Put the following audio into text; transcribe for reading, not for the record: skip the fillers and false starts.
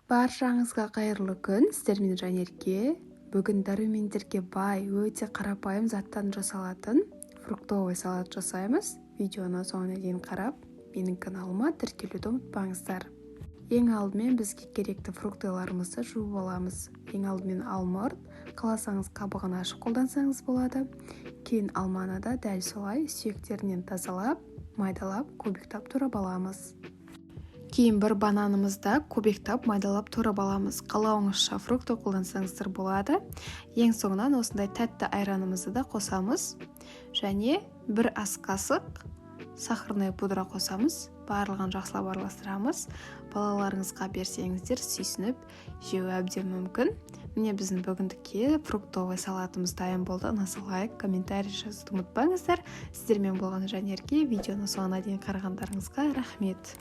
Баршаңызға қайырлы күн, сіздермен Жанерке. Бүгін дәрумендерге бай, өте қарапайым заттан жасалатын фруктовый салат жасаймыз. Видеоны соңына дейін қарап, менің каналыма тіркелуді ұмытпаңыздар. Ең алдымен бізге керекті фруктыларымызды жуып аламыз. Ең алдымен алмұрт, қаласаңыз қабығын ашып қолдансаңыз болады. Кейін алманы да дәл солай сүйектерінен тазалап, майдалап, кубиктап турап аламыз. Кейін бір бананымызды кубиктап майдалап турап аламыз. Қалауыңызша фрукты қолдансаңыздар болады. Ең соңынан осындай тәтті айранымызды да қосамыз. Және бір ас қасық сахарный пудра қосамыз. Барлығын жақсылап араластырамыз. Балаларыңызға берсеңіздер сүйсініп жеуі әбден мүмкін. Міне біздің бүгіндікке фруктовый салатымыз дайын болды. Ұнаса лайк, комментарий жазуды ұмытпаңыздар. Сіздермен болған Жанерке. Видеоны соңына дейін қарағандарыңызға рахмет.